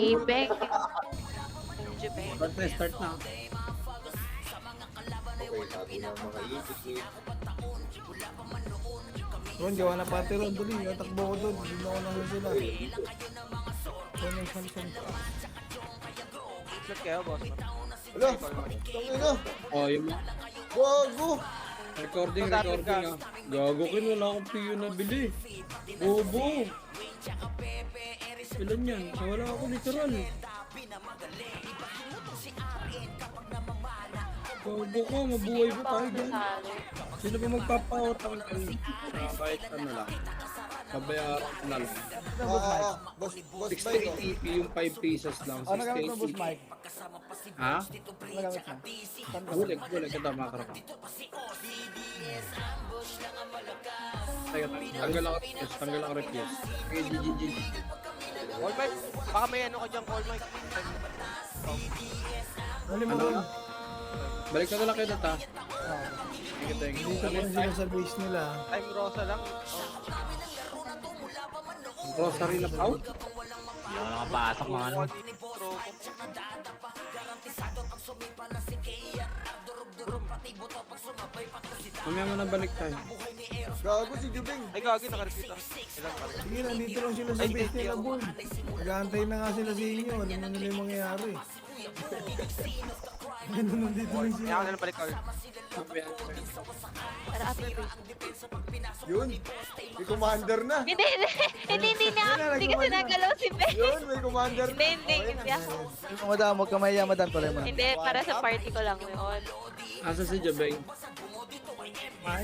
Ibek. Jubek. Start na. Okay, tabi na mga itik. Ron, gawa na pati ron. Dali, takbo ko doon. Hindi na ako nahal sila. Ron, yung sansan. Slot kayo, boss. Wala, tangin na. Oh, yung Bago. recording ah. Gago kin, wala akong PU na bili. Bobo. Ilan yan? Wala ako literal. Bobo ko, mabuhay pa tayo dyan. Sino ba magpapautang ng kahit ano lang? Pabayaran ko na lang. Boss Mike. 68 TP yung 5 pesos lang. Ano gamit mo, 68 Boss TP. Mike? Ha? Ano gamit mo? Bulag ka makara ka. Tanggal ako request. Okay, GGG. Call mic. Baka may ano ka dyan, call mic. Ano mo ron? Balik ka na lang kayo na ta. Thank you. Dito lang sila sa base nila. Time Rosa lang. Rosary na out. Nakapasok mga ano. Mamaya mo na balik tayo. Gago si Jubing. Ay, gagi, naka-repeat lang. Ilang pa rin. Sige, nandito lang sila sa base nila, boy. Nag-aantay na nga sila sa inyo. Alam na nila yung mangyayari. Nandito lang Kaya sila. ako nalang balik, Carl. Mamaya. Para ate ko. Yun. May commander na. Hindi kasi nagalaw si Ben. Yun, may commander na. Hindi ako. Madam, huwag ka mahiya, madam. Tuloy mo. Hindi, para sa party ko lang yun. Asa si Jabeng?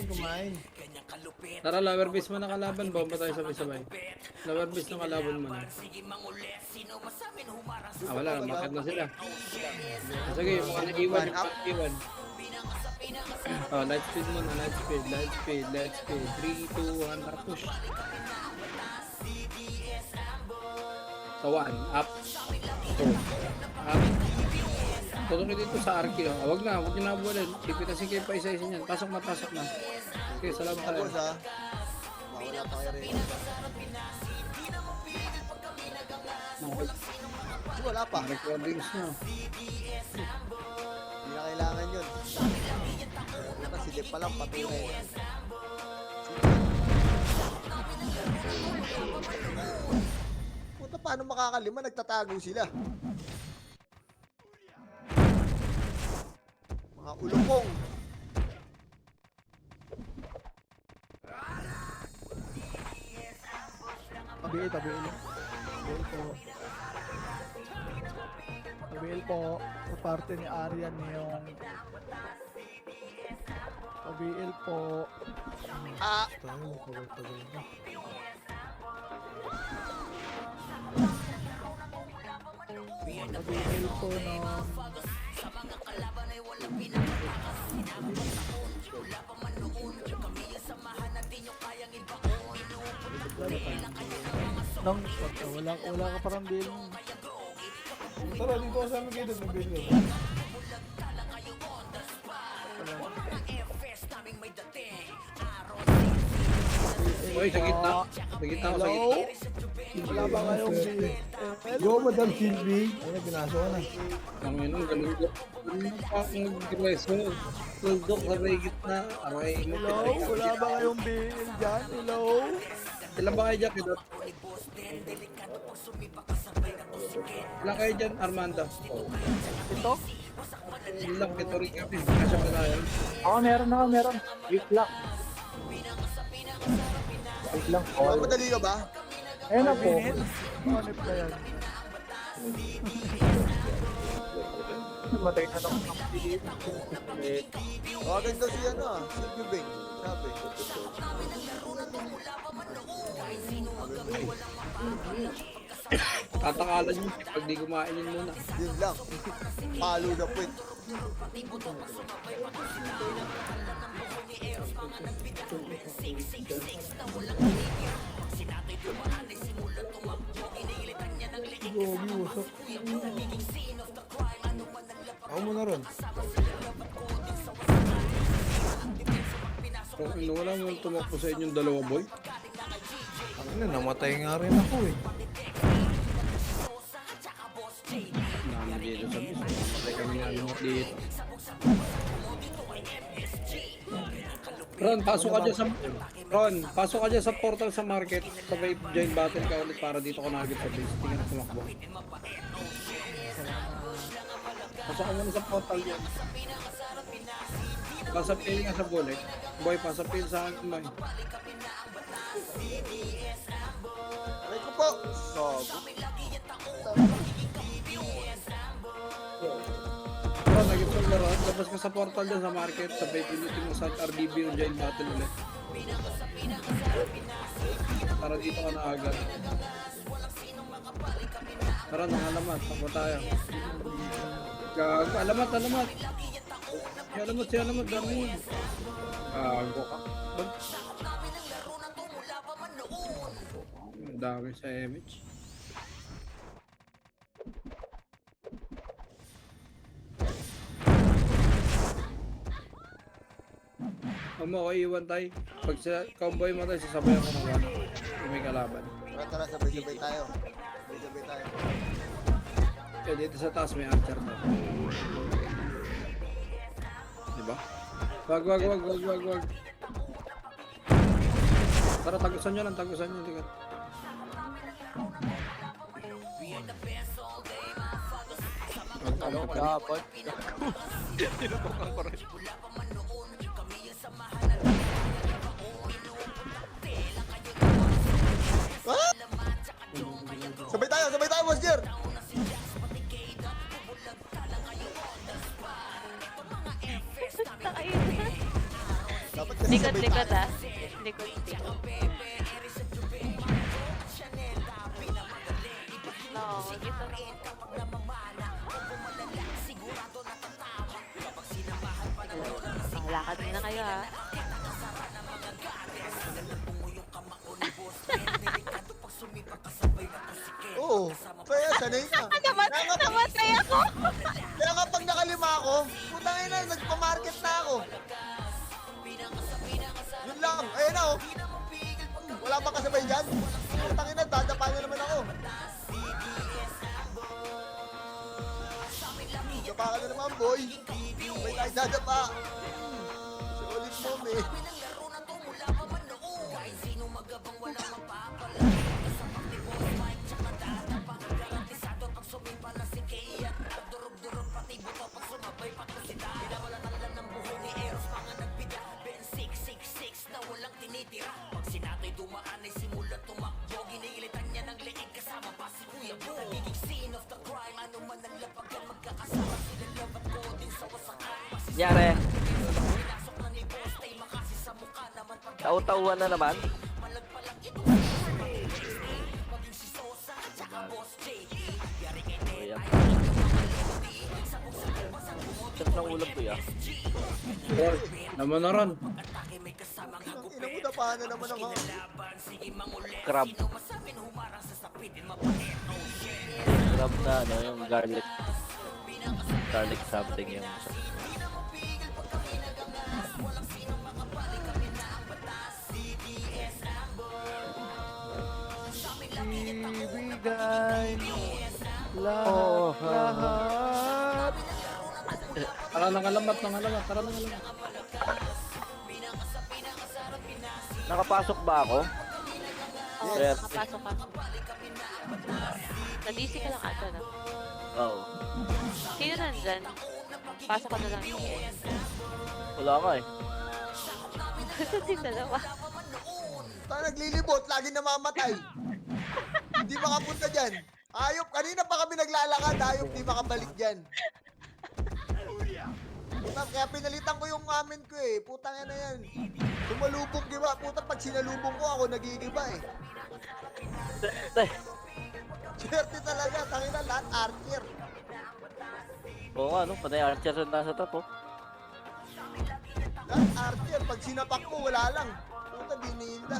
Kumain. Tara, lower base mo na kalaban. Bomba tayo sabay-sabay. Lower base na kalaban mo na. Wala. Makad na sila. Sige, yung mga naiwan. Iwan. Oh, light speed mo na. Light speed. 3, 2, 1, tara push. So, 1. Up. 2. Up. Tulungan dito sa Arky. Oh. Wag nyo na buwalan. Sipitasin kayo pa isa-isa niyan. Pasok na. Okay, salamat tayo. Boss ha. Mawala pa kayo rin. Wala pa. Recordings na. Hindi na kailangan yun. Kasi di pa lang patunay. Puta, paano makakalima? Nagtatago sila. Mga ulupong. Tabiil po. Tabiil po. Sa parte ni Aryan yung... Tabiil po. Ah, Tagal na. Tabiil po ng... Wala ka parang bill. Tara, dito ka sa amin kayo doon, may bill. Uy, sa gitna. Sa gitna ako, sa gitna. Wala ba kayong bill? Yo, Madam Silvi. Ano, pinaso ka na. Ang yun, ganun ko. Ganun pa akong mag-reso. Tuldok sa may gitna. Aray, Hello? Wala ba kayong bill dyan? Hello? Ilan ba kayo dyan, Pidot? Ilan kayo dyan, Armando? Ito? Ilang, Pito rin kami. Kasya pa tayo. Meron. Wait lang. madali ka ba? Ayun na po. Hanip na yan. Matay na lang. Tawagan daw si ano ah, si Jubing. Sabi. Tatakalan yun pag di kumain yun muna. Yun lang. Palo na puwet. Gogi, usok. Ako muna ron. Kung wala mo tumakbo sa inyong dalawa, boy. Ano, namatay nga rin ako eh. dito sa bis. Patay kami nga lumot dito. Ron, pasok ka dyan sa... Ron, pasok ka dyan sa portal sa market. Sabay join battle ka ulit para dito ka nagit sa base. Tingnan na tumakbo. Pasok ka muna sa portal dyan. Pasapil nga sa bullet. Boy, pasapil sa akin, boy. Aray ko po. Sogo. Ron, naging sa Ron. Labas ka sa portal dyan sa market. Sabay pinutin mo sa RDB yung join battle ulit. Para dito ka na agad. Tara, nangalamat. Takbo tayo. Gago. Alamat. Si alamat. Dami yun. Gago ka. Ang dami sa image. Huwag mo ako iwan tayo. Pag sa cowboy mo tayo, sasabayan ko ng wala. Kung may kalaban. Tara, sabay-sabay tayo. Sabay-sabay tayo. Eh, dito sa taas may archer tayo. Diba? Wag. Tara, tagusan nyo lang. Tigat. Dapat. Sabay tayo, Boss Jer. Dapat kasi sabay Likod tayo. ah. Likod. No, dito. Lakad na kayo ha. Oo. Kaya sanay na. Namatay ako! Kaya nga pag nakalima ako, putang ina, nagpa-market na ako. Yun lang. Ayun na oh. Wala bang kasabay dyan? Putang ina, dadapa na naman ako. Dapa ka na naman, boy. May tayo dadapa. Solid mom eh. Nyari. Tau-tauan na naman. Ayan. Sarap ng ulam ko ya. Ron, naman na Ron. Ang ina mo, dapa na naman ang Crab. Crab na ano, yung garlic. Garlic something yung... Ibigay Oh, lahat. Tara, nangalamat. Tara, nangalamat. Nakapasok ba ako? Yes. Papasok ka. Nadisi ka lang ata na. Oo. Sino nandyan? Pasok ka na lang. Wala ka eh. Gusto din dalawa. Tayo naglilibot, lagi namamatay. Hindi makapunta dyan. Ayop, kanina pa kami naglalakad. Ayop, di makabalik dyan. Puta, kaya pinalitan ko yung amin ko eh. Putang yan na yan. Sumalubong, di ba? Puta, pag sinalubong ko, ako nagigiba eh. Swerte talaga. Tangina, lahat archer. Oo nga, no? Panay archer na nasa top, oh. Lahat archer. Pag sinapak mo, wala lang. Puta, binila.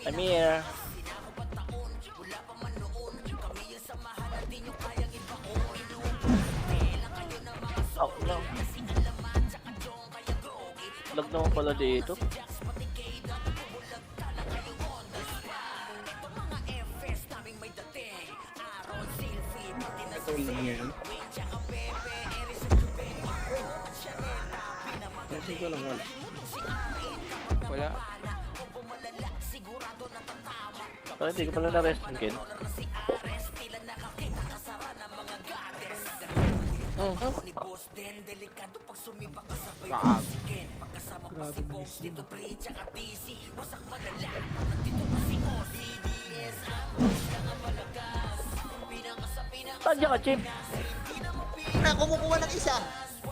I'm here. Oh, no. Lag naman pala dito. Inom niya yan. Pansin ko lang wala. Wala. Parang hindi ko pala na-rest ng Ken. Baka. Grabe na isip. Saan ka, Chip? Na kumukuha ng isa.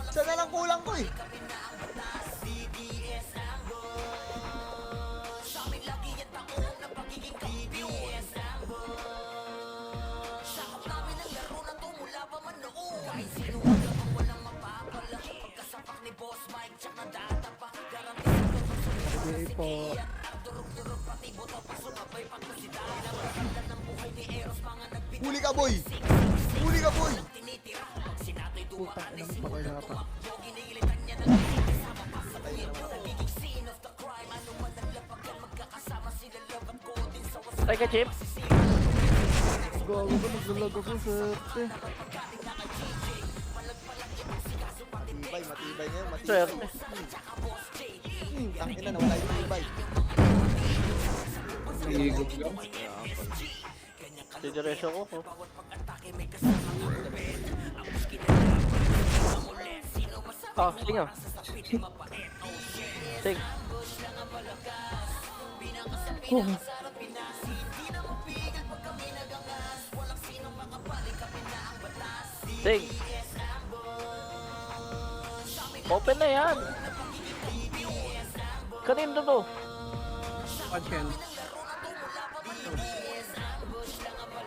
Isa na lang kulang ko eh. Hindi po. Huli ka, boy. Huli ka, boy. Putang ina mo pa kaya pa. Saan ka, Chip? Gago ka, naglalag ako sa Matibay ngayon, matibay. Swerte. Ang ina, nawala yung tibay. Nahihigop lang. Didiretso ko. Oh, sing ah. Sing. Sing. Open na yan. Kanino to? Action.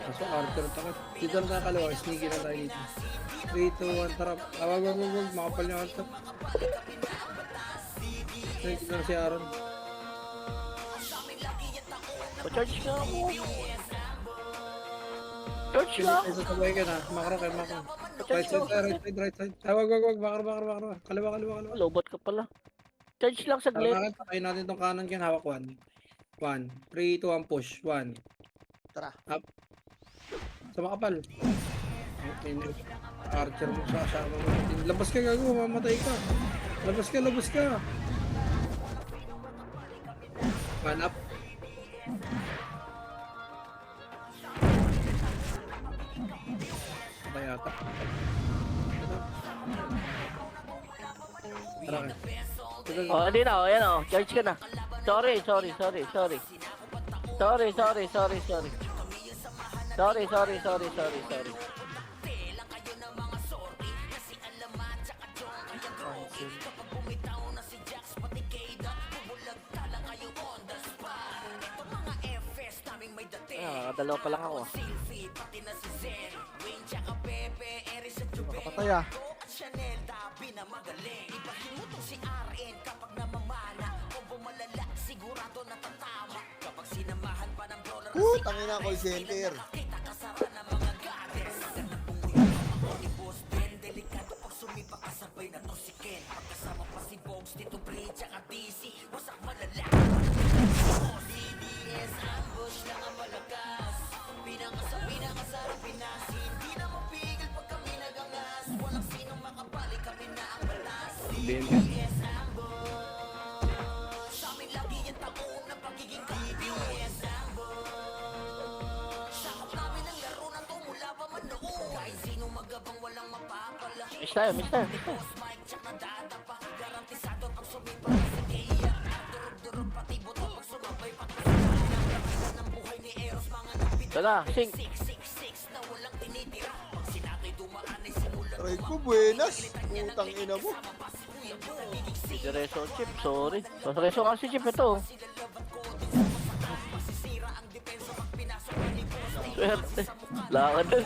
Kaso Arthur, takot. Dito na tayo kalawa. Sneaky na tayo dito. 3, 2, 1, tara. Wag. Makapal niya Arthur. Dito na si Aaron. Pa-charge ka ako. Charge ka. Sabay ka na. Makro kayo, makro. Right side. Wag. Makro. Kaliwa. Lobot ka pala. Charge lang saglit. Tara, pakain natin tong kanan yan. Hawak 1. 1. 3, 2, 1, push. 1. Tara. Up. Sa makapal. Archer mo sa asama mo. Labas ka, gago. Mamatay ka. Labas ka. 1 up. Patay ata. Tara ka. Oh, hindi na. Oh, yan oh. Charge ka na. Sorry. Nakakadalaw pa lang ako. Makapatay ah. Tangin na call center. BNB. Miss tayo. Tara, sing. Try ko, buenas. Putang ina mo. Diretso Chip, sorry. Diretso kasi Chip ito. Swerte. Lakad na.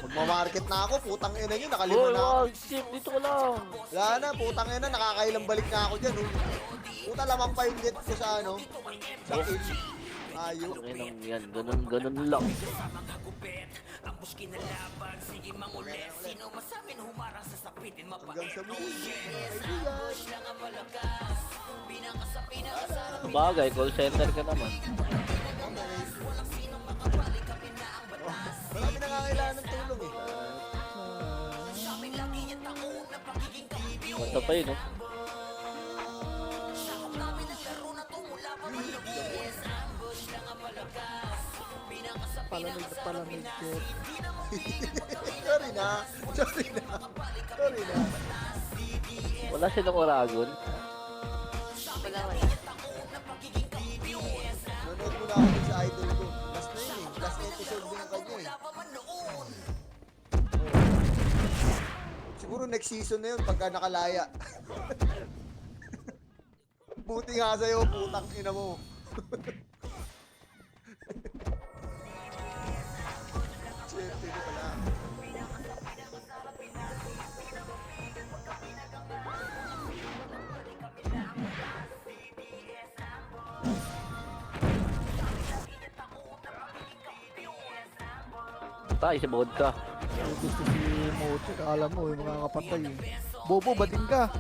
Magmamarket na ako, putang ina nyo, nakalima Uy, na ako. wag, Chip, dito ko lang. Wala na, putang ina, nakakailang balik na ako dyan. Oh. Puta lamang pa yung get ko sa ano. Sa kill. Ayo. Ayun yan, ganun lang. Hanggang sa muli. Bagay, call center ka naman. Marami nangangailangan ng tulong. Basta pa yun, no? Palamig na palamig. Sorry na. Sorry na. Sorry na. Wala silang Oragon. Wala. Nanood muna ako dun sa idol ko. Last na yun eh. Last episode din ang kanya eh. Oh. Siguro next season na yun pagka nakalaya. Buti nga sa'yo, putang ina mo. Siyempre ko pala. Tay, sa bukod ka. Ay, gusto si Mote. Alam mo, yung mga kapatay. Eh. Bobo, bading ka.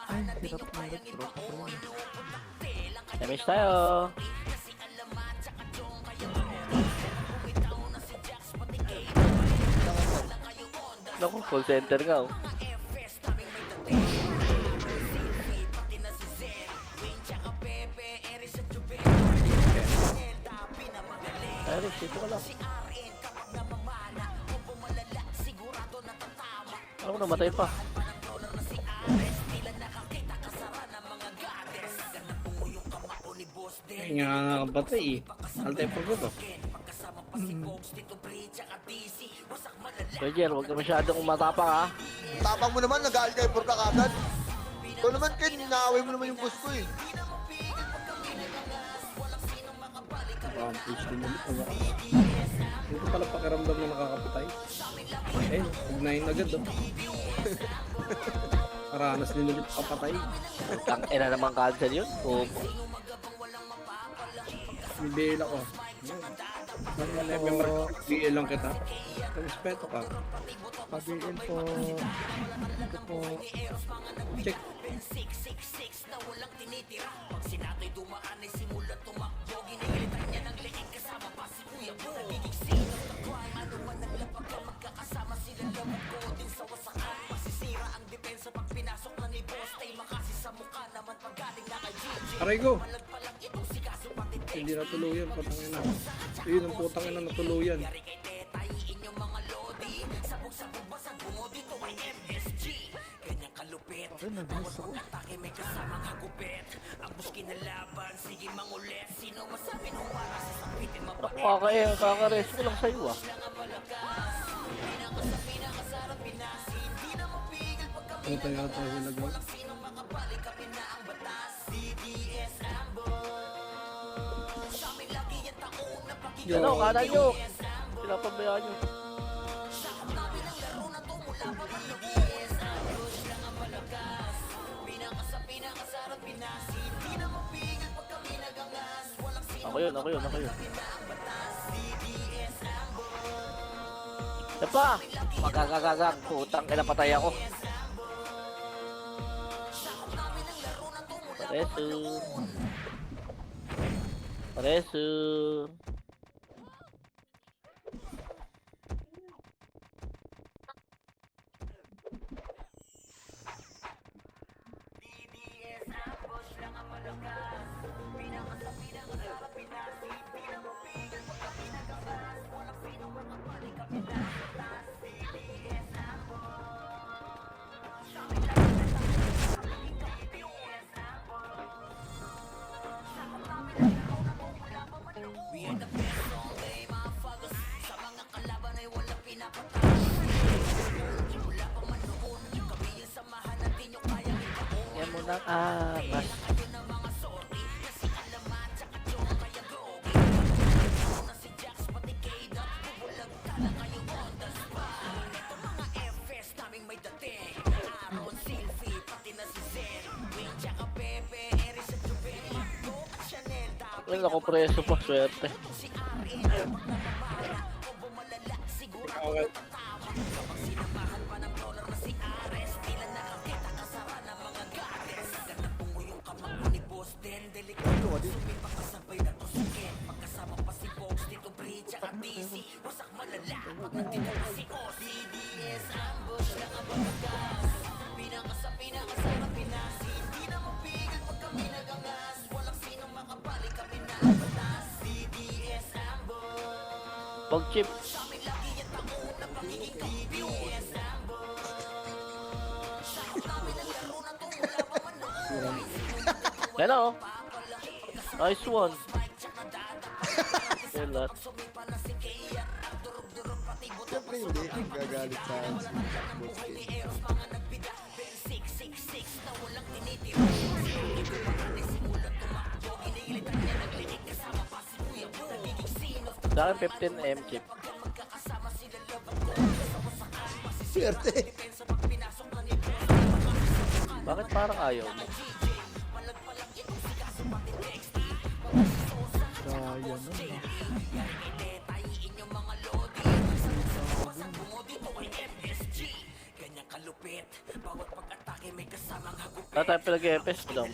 Ay, hirap na hirap. Damage tayo. Naku, call center nga, oh. Ay, dito ka lang. Ako namatay pa. Nga nga kapatay eh. Altay pa ko to. Roger, huwag ka masyadong matapang, ha? Tapang mo naman, nag-aalkay for ka kagad. Ikaw naman, Ken, inaaway mo naman yung boss ko eh. Rampage din ulit. Dito pala pakiramdam na nakakapatay. Eh, ugnayin agad oh. Karanas din ulit kapatay. Ang ina naman cancel yun. Opo. May bela ko. Member BL lang kita. Respeto ka. Pag-iin po. Ito po. Check. Aray ko! Hindi natuluyan, putang ina. Ayun ang putang ina natuluyan. Okay, nag-miss ako. Ako kakares ko lang sa'yo, ah. Ano tayo ata sila gawa? Ano, kanan nyo. Pinapabayaan nyo. Ako yun. Epa! Magagagagag. Putang ina, patay ako. Paresu. Yan mo ng angas. Wala ko preso pa, swerte. Okay. Pog chip. Hello. Nice one. Kailat. Siyempre hindi. Gagalit sa akin si Boss King. Sa akin 15M chip. Swerte. Bakit parang ayaw mo? Kaya nun. Wala tayong pinag-EPS lang.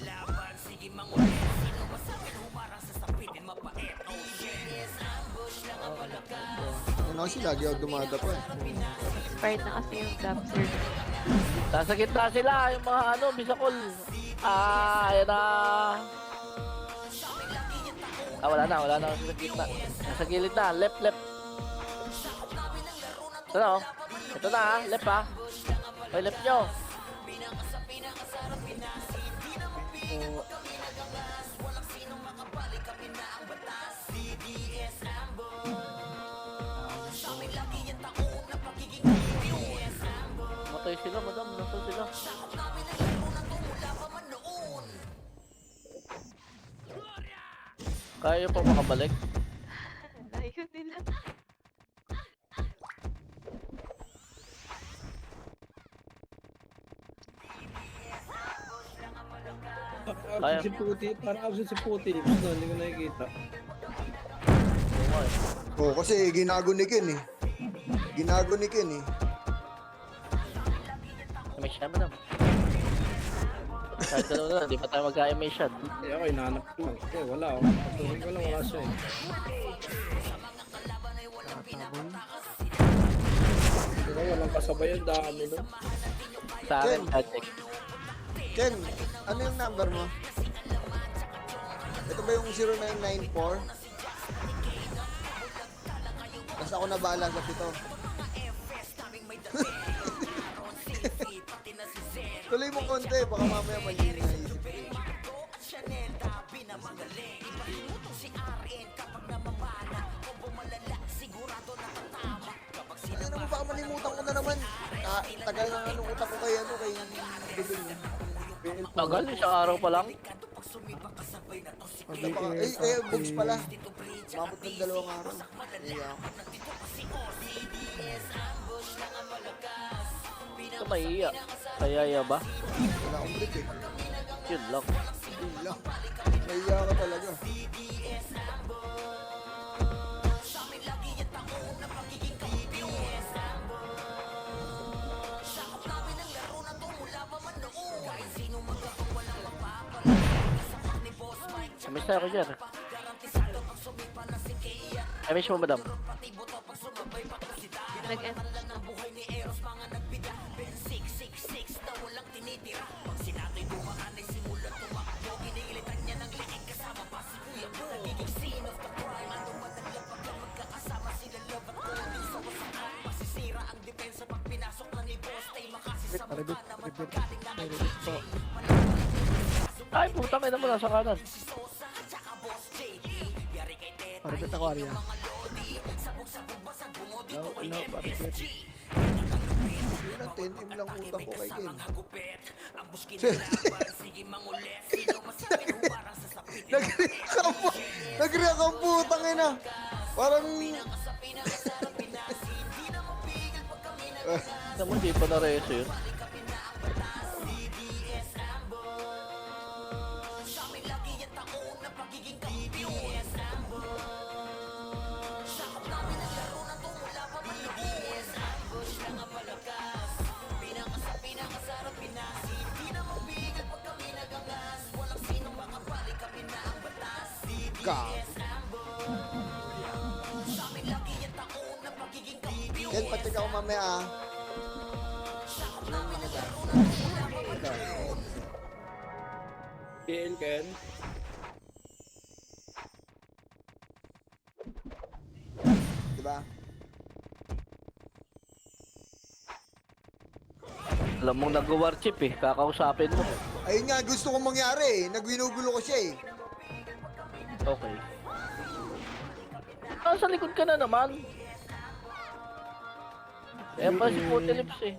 Ano kasi lagi ako dumadapa eh. Expired na kasi yung gap, sir. Nasa gitna sila, yung mga ano, bisakol. Ayan na. Wala na sa gitna. Nasa gilid na, left. Ito na, oh. Ito na, left ha. May left nyo. Matay sila, madam. Nasaan sila? Kaya pa makabalik? Layo nila. Absent si Puti. Parang absent si Puti. Basta hindi ko nakikita. Oo nga eh. Oo, kasi ginago ni Ken eh. Ginago ni Ken eh. May shot, madam. Kahit ano na, di pa tayo magka-may shot. Eh ako, hinahanap ko lang. Eh, wala ako. Patuloy ko lang, wala siya eh. Ito walang kasabayan, dami no. Sa akin, project. Ken, ano yung number mo? Ito ba yung 0994? Basta ako na bahala sa pito. Tuloy mo konti, baka mamaya mali na isip ko. Ano mo, baka malimutan ko na naman. Tagal na anong utak ko kay Bibing. Tagal, isang araw pa lang. Bugs pala. Mabot ng 2 araw. Yeah. Ito mahiya. Kayaya ba? Wala akong break eh. Yun lang. Yun lang. Nahiya ka talaga. Miss na ako dyan. Miss mo, madam. Nag-end. Ay, putang ina mo, nasa kanan. Paribet ako, Arya. No, paribet. Yun ang 10M lang utang ko kay Ken. Nag-react ang putang ina. Parang... Naman, di pa na-reso yun. Ken, pacheck ako mamaya ah. PL Ken. Diba? Alam mong nag-war chip eh. Kakausapin mo. Ayun nga, gusto kong mangyari eh. Nagwinugulo ko siya eh. Okay. Ah, sa likod ka na naman. Kaya pa si Puti Lips eh.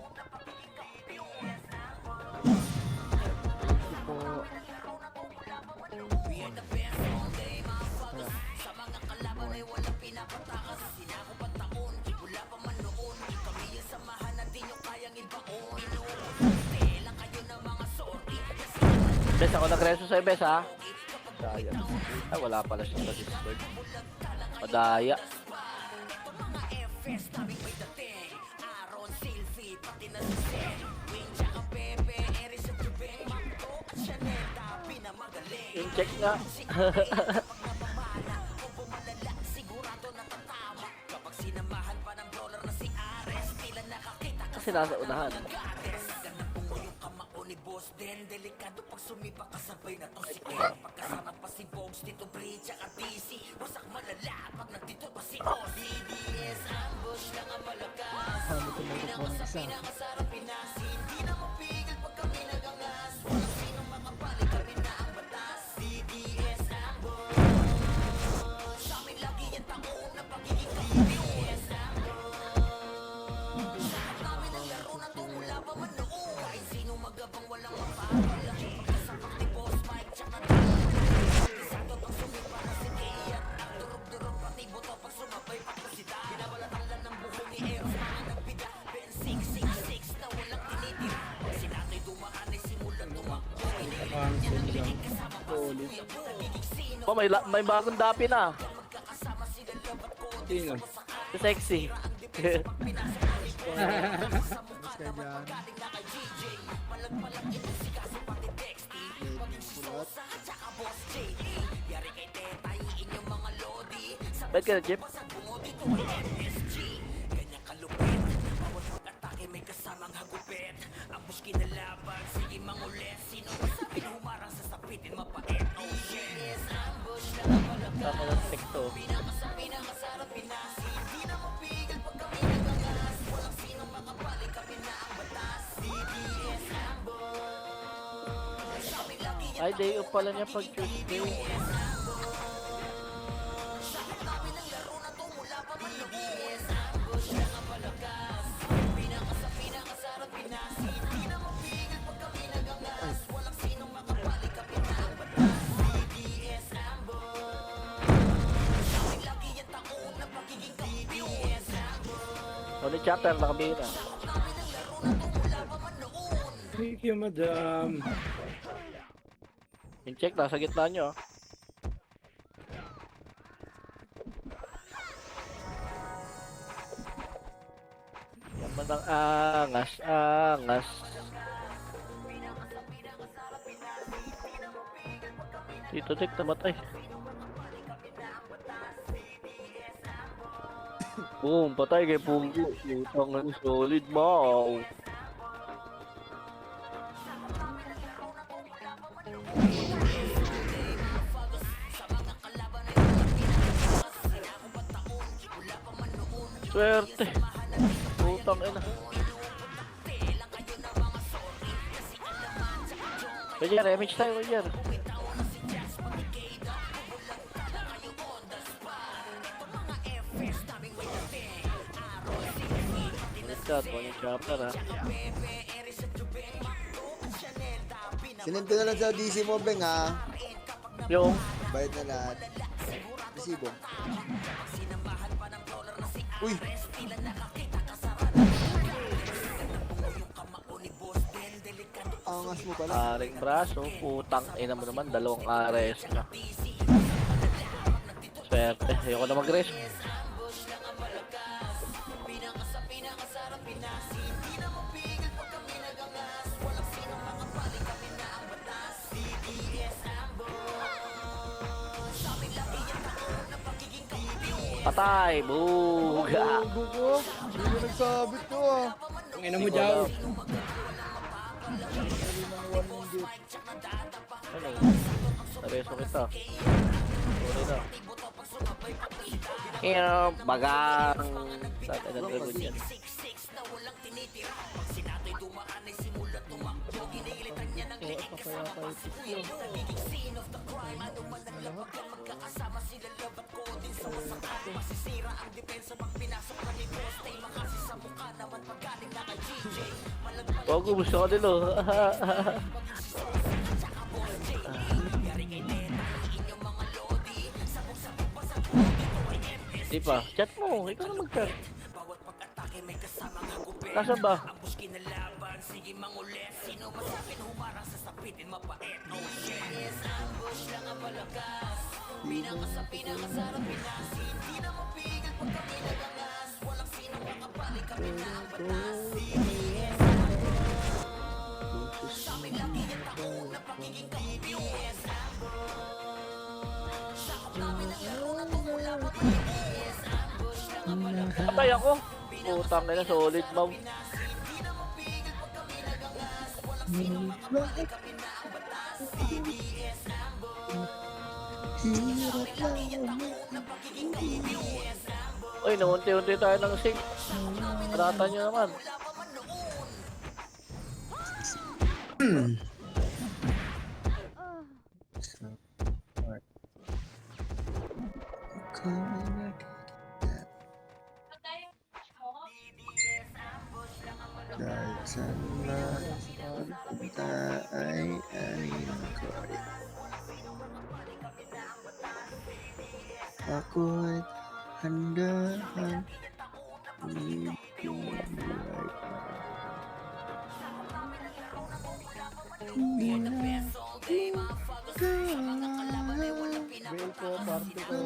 Bes, ako nag-reso sa'yo, Bes, ha? Sayang. Ay, wala pala siya sa Discord. Madaya. Yung check nga. Kasi nasa unahan. Oh, may bagong dapi na. Sino? Si Sexy. Mas kaya dyan. Ba't ka na, Jeep? Ako ng sekto. Ay, day off pala niya pag Tuesday. Only chapter, nakabili na. Thank you, madam. Yung check, nasa gitna nyo. Yaman ang angas, angas. Dito, check, namatay. Boom, patay kay Punggo. Utang ng solid, mau. Swerte. Utang ina. Roger, image tayo, Roger. Shot, one chopper ha. Sinend ko na lang sa DC mo, Beng, ha? Yung, Bayad na lahat. Resibo. Uy! Angas mo pala. aring braso, putang ina mo naman, dalawang RS na. Swerte, ayoko na mag-rest. Patay, buga. Bogo ko. Hindi mo nagsabit ko, ah. Ang ina mo, Jao. Ano? Nareso kita. Sorry na. Bagang. Saan na nag-dragon yan? kaya kayo tikyo. Bago gusto ko din, oh. Di pa. Chat mo. Ikaw na mag-chat. Nasaan ba? Patay ako. Putang ina, solid bomb. Uy, naunti-unti tayo ng sing. Paratan nyo naman. Dahil saan punta ay anin ko. Ako'y handaan Bail ko, party ko.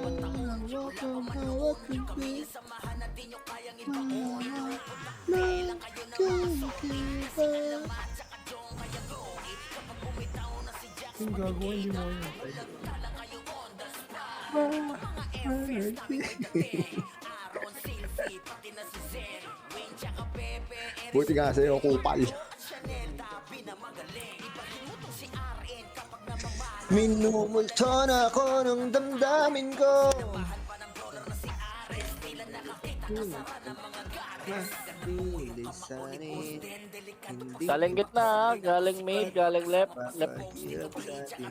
Yung gagawin, hindi mo yun. Buti nga sa'yo, kupal. Minumulto na ako ng damdamin ko. Bilisanin. Galing gitna, galing mid, galing left, left. Hirap natin.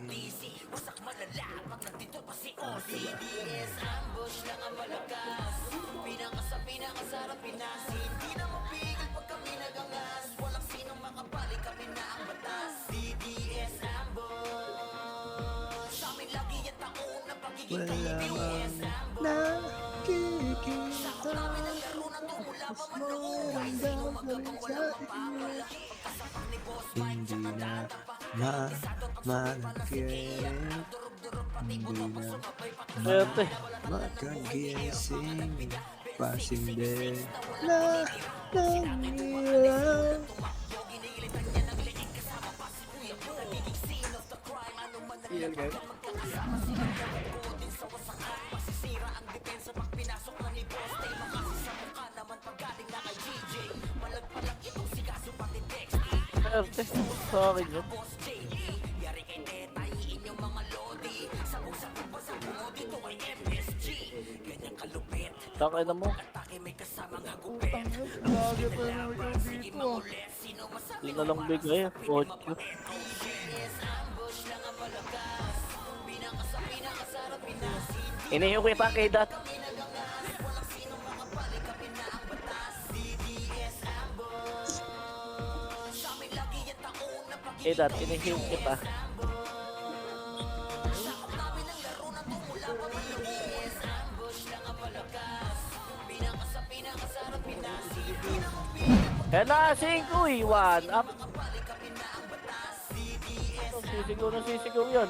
Wala mang nakikita. Hindi na malagyan. Hindi na Swerte. makagising. Pasinde na nangyayang. Iyan guys. Swerte. Sa akin yun. Takay na mo. Lagi pa yung ikaw dito. Hindi na lang bigay. 8. Iniyo ko kita kay Dat. Kay Dat, iniyo kita. Kaya na, 5 eh. 1 up. Sisigaw na sisigaw yun.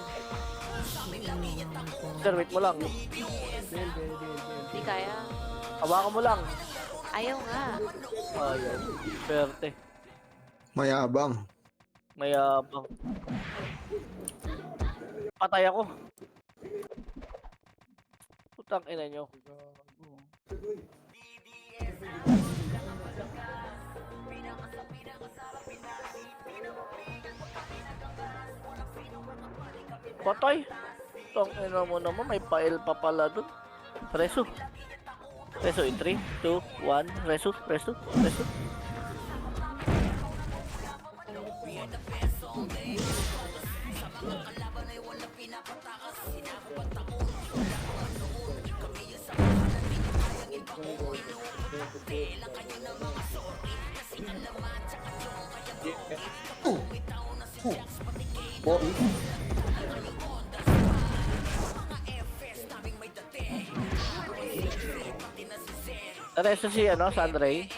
Sir, wait mo lang. Hindi kaya. Hawakan mo lang. Ayaw nga. Ayaw. Swerte. Mayabang. Mayabang. Patay ako. Putang ina nyo. Patay. Tong ina mo naman, may pail pa pala dun. Reso. Reso in 3, 2, 1. Reso, reso, reso. Bobby. Nareso si ano, Sunray.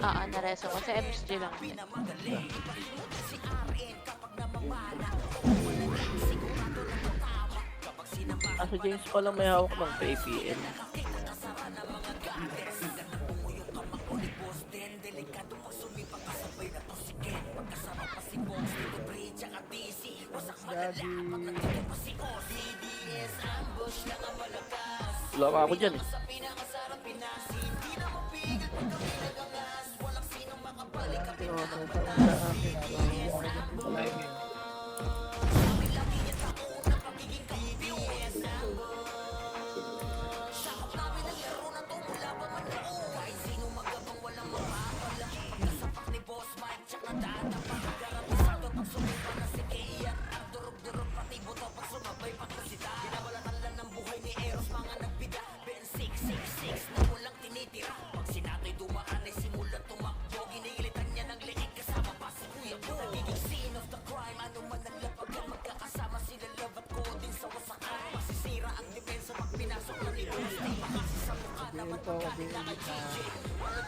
Oo, nareso ko. Sa MSG lang din. Ah, si James pa lang may hawak ng PAPL. Wala ka ako dyan eh.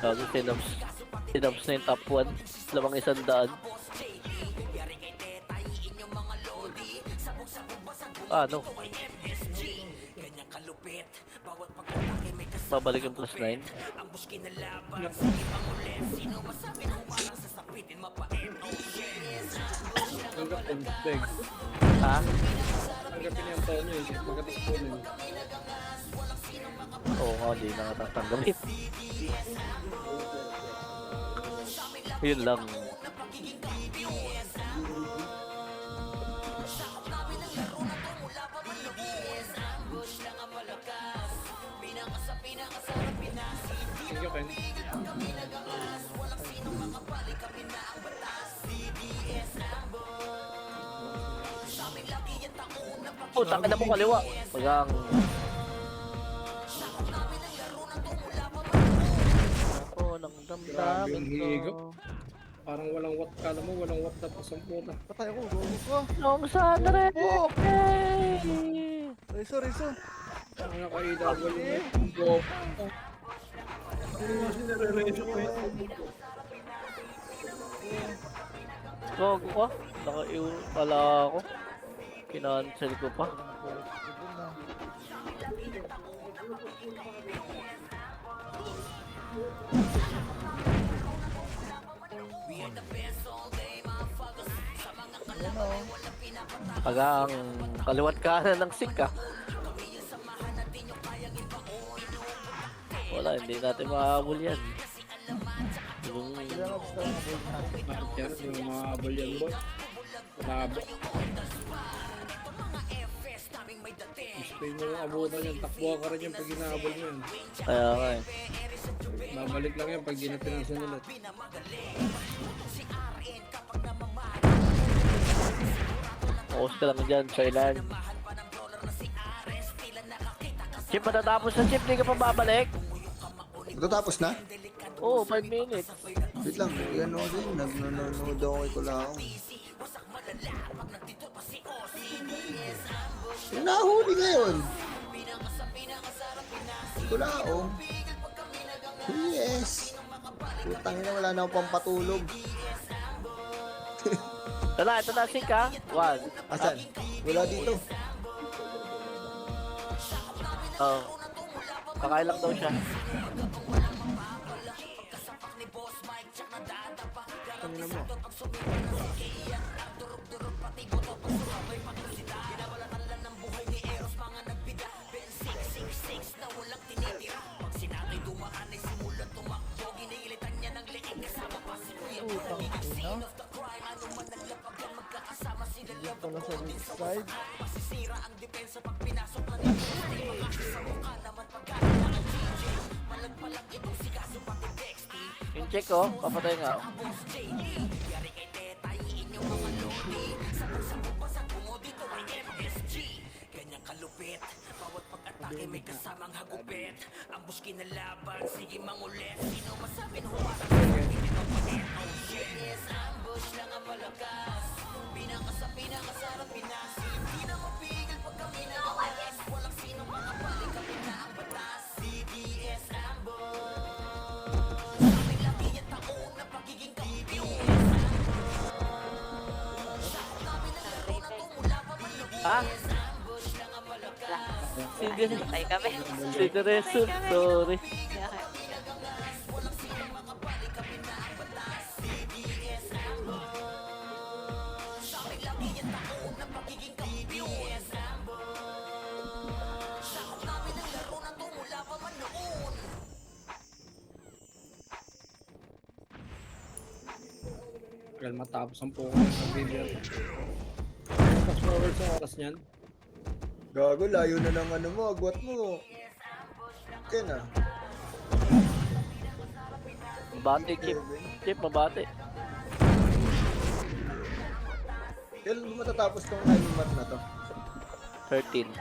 Tapos sinabs na yung top 1. Lamang 100. Ano? Babalik yung plus 9. Ha? Tanggapin yung taon nyo eh. Magkatakbo nyo. Oo nga, di na natatanggapin. Yun lang. Thank you, Ken. Puta ka na mo kaliwa. Magang... Ako ng Grabe damdamin yung ko. higop. Parang walang wat. Kala mo walang wat na pasamputa. Patay ako, gogo ko. Nung sana rin. Oh! Hey! Reso, reso. Ang naka-EW mo. Go. Hindi mo sinare-reso ko eh. Gogo ko. Naka-iw pala ako. Kinancel ko pa. Pag ang kaliwat kanan ng sika. Wala, hindi natin mahabol yan. Yung Marker, yung mga abol yan boy. Labo. Gusto nyo yung abutan yan. Takbo ka rin yan pag inaabol mo yan. kaya nga eh. Babalik lang yan pag di na pinasinulat. Focus ka lang dyan, Thailand. Chip, matatapos na chip, di ka pa babalik? Tapos na? Oo, 5 minutes. Wait lang, yan ako din. Nanonood ako kay Kulao. Yung nahuli ngayon. Kulao. Yes. Putang ina, wala na akong pampatulog. Ito na, sika. 1. Asan? Wala dito. Oo. Kakain lang daw siya. Kanina mo. Pala sa weak side. Yung check oh, papatay nga oh. Ah! Sige. Patay kami. Si Tereso, sorry. Kaya kayo. Tagal matapos ang puko ng video. Fast forward sa oras niyan. Gago, layo na ng ano mo, agwat mo. Okay na. Mabate, Chip. Chip, mabate. Kailan mo matatapos tong 9 month na to? 13.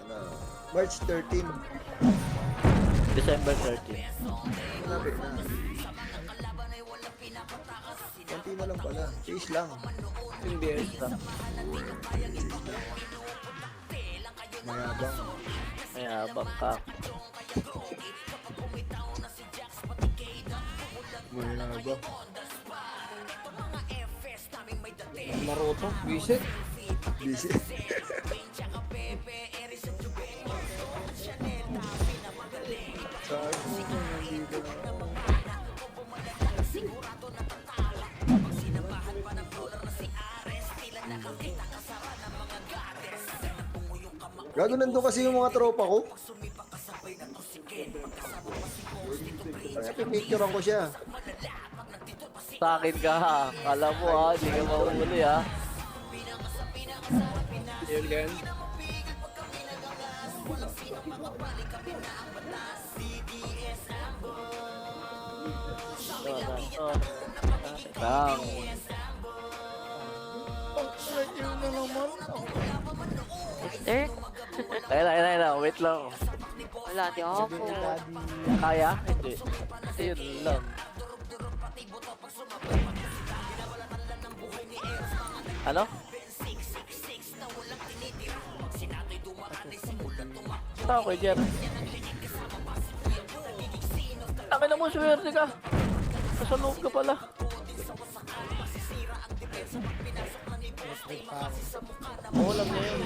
Ano? March 13. December 13. Malapit na. Konti na lang pala. Chase lang. Hindi eh. Mayabang. Mayabang ka. Mayabang. Naruto. Visit. Busy. Sabi mo kung nandito na. Gago, nandun kasi yung mga tropa ko. Pipicturean ko siya. Sa akin ka ha. Kala mo ha, hindi ka mahuli ha. Yun gan. Lang. Eh, Ayun na. Wait lang. wala, di ako po. Kaya? Hindi. Yun lang. Ano? Tao ko, Jer. Akin na mo, swerte ka. Nasa loob ka pala. Oo lang niya yun.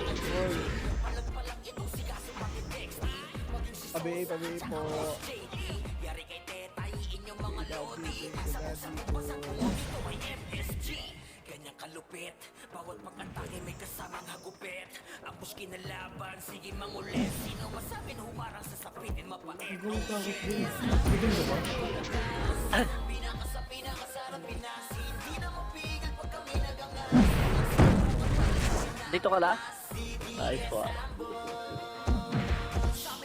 Pabi po. Dito ka la? Nice po.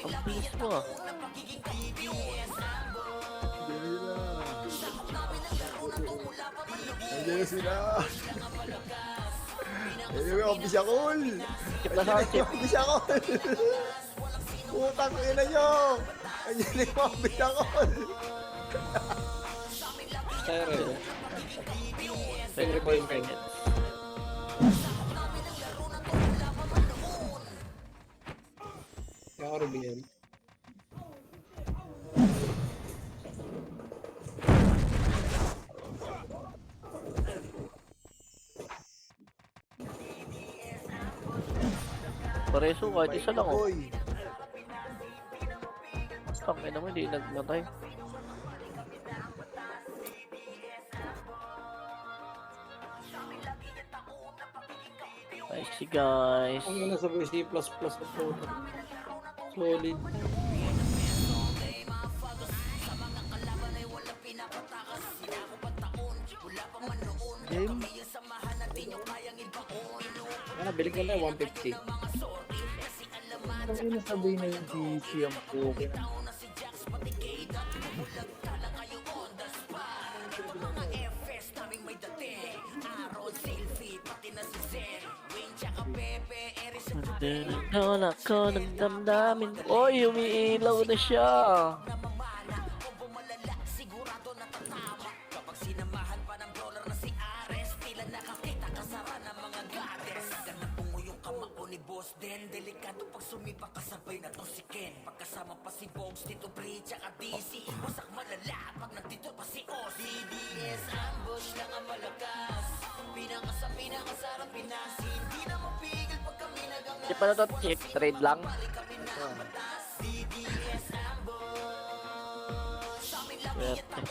Ang bilis mo ah. Nandiyan na sila. Anyway, office ako. Chip na sa akin, chip. Office ako. Putang ina nyo. Nandiyan yung office ako. Sire. Pwede po yung ganyan. Kaya ako rin. Pareso, kahit isa lang oh. Boy. Tangin naman, hindi nagmatay. Nice guys. Ang nasa C++ at todo. Solid. Game. Ano, bili ko na 150. Ang ina sabihin na yung DC ang pukin. Dinignan ako ng damdamin. Oy, umiilaw na siya. Di pa na to, check trade lang. Swerte.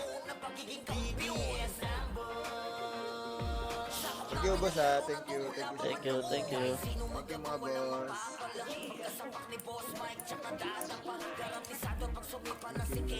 Thank you, boss ha. Thank you. Thank you, thank you. Thank you, mga boss.